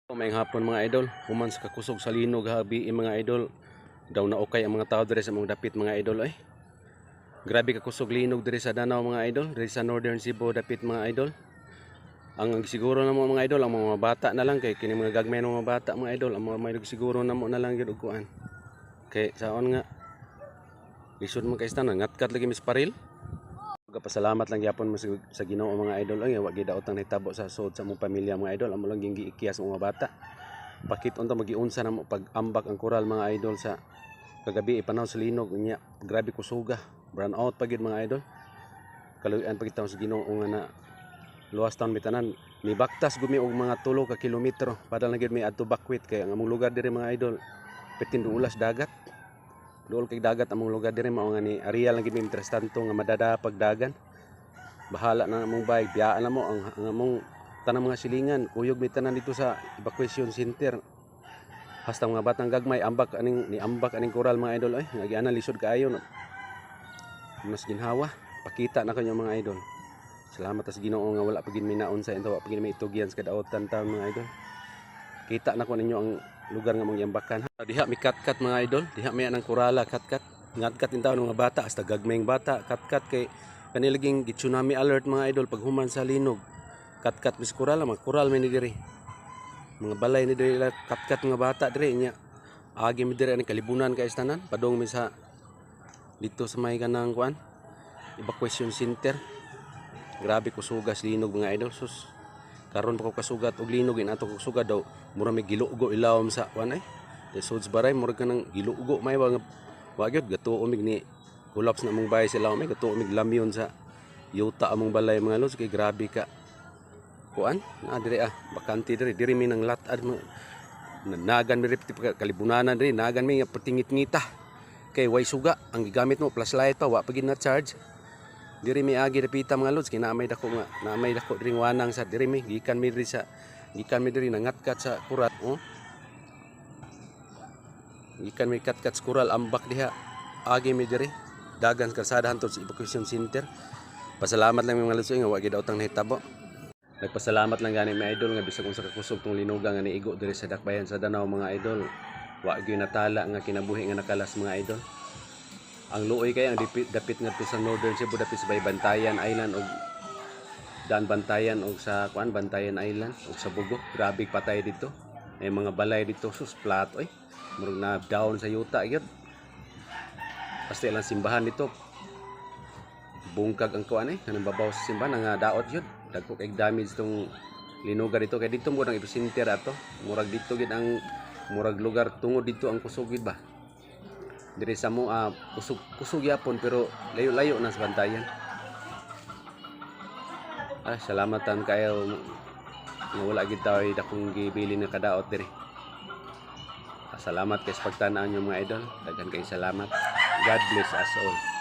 Maayong hapon mga idol, human sa kakusog sa linog habi mga idol. Daw na okay ang mga tao diri sa mga dapit mga idol ay. Grabe ka kusog linog diri sa Danau mga idol, diri sa Northern Cebu dapit mga idol. Ang siguro na mo mga idol, ang mga bata na lang kay kini mga gagmay ng mga bata mga idol, ang mga may siguro na mo na lang gyud og kuan. Kay saon nga lisod mo kay tanan ngatkat lagi mis paril. Pasalamat lang gyapon mo sa Ginoo mga idol ay wa gyud daotang nahitabo sa sud sa mong pamilya mga idol, amo lang giikiyas mga bata. Pakit unta magiunsa na mo pag-ambak ang koral mga idol sa kagabi ipanahon sa linog unya grabe kusuga brown out pagid mga idol. Kaluyan pagit sa Ginoo nga na luwas taon bitanan ni baktas gumi og mga 3 ka kilometro padal na gyud may adto bakwit kay ang among lugar diri mga idol pitin dulas dagat. Duol kay dagat among lugar diri mao nga ni areal lang gid mi interest tanto nga madada pagdagan. Bahala na among bayad biyaan na mo ang among tanang mga silingan kuyog mi tanan dito sa evacuation center. Hasta mga batang gagmay ambak aning koral mga idol ay nagiana lisod kaayo mas ginhawa pakita na kanyo mga idol. Salamat sa Ginoo nga wala pagin minaon sa ento wa pagin may itugyan sa kadaotan ta mga idol. Kita na ko ninyo ang lugar nga mong iambakan. Diha mi katkat mga idol, diha may anang korala katkat. Ngadkat in taon mga bata hasta gagmayng bata katkat kay kanilaging tsunami alert mga idol pag human sa linog. Katkat mis korala mga koral may ni diri. Mga balay ni diri katkat mga bata diri nya. Agi mi diri ani kalibunan kay tanan padong mi sa dito sa may kanang kuan evacuation center. Grabe kusugas linog mga idol sus. Karon pa ko kasugat og linog inato ko sugad daw mura may gilugo ilawom sa kuan ay. Suds baray mura ka nang gilugo may wa gyud gatuo mig ni collapse na mong bahay sila may gatuo mig lamyon sa yuta among balay mga los kay grabe ka kuan na diri bakante diri mi nang latad nagan mi kalibunanan diri nagan mi patingit-ngita kay way suga ang gigamit mo flashlight pa wa pagid na charge. Diri mi agi dapita mga lods kay naamay dako diri wanang sa diri mi gikan mi diri nangatkat sa kurat gikan mi katkat sa kural ambak diha agi mi diri dagan kalsada hantod sa evacuation center. Pasalamat lang mga lods nga wa gyud daotang nahitabo. Nagpasalamat lang gani mga idol nga bisag unsa ka kusog tong linugang nga niigo diri sa dakbayan sa Danau mga idol. Wa gyud natala nga kinabuhi nga nakalas mga idol. Ang luoy kay ang dapit ngadto sa Northern Cebu dapit sa Bantayan Island og daan Bantayan og sa kuan Bantayan Island og sa Bugo. Grabe patay dito. May mga balay dito sus flat oy. Murag na down sa yuta gyud. Basta lang simbahan dito. Bungkag ang kuan kanang babaw sa simbahan nga daot gyud. Dagko kay damage tong linugar dito kay dito mo nang epicenter ato. Murag dito gid ang murag lugar tungod dito ang kusog gid ba. Diri sa mo kusog yapon pero layo-layo na sa Bantayan. Salamatan kayo nga wala gid tayo dakong gibili na kadaot diri. Salamat kay sa pagtan-aw niyo mga idol. Daghan kay salamat. God bless us all.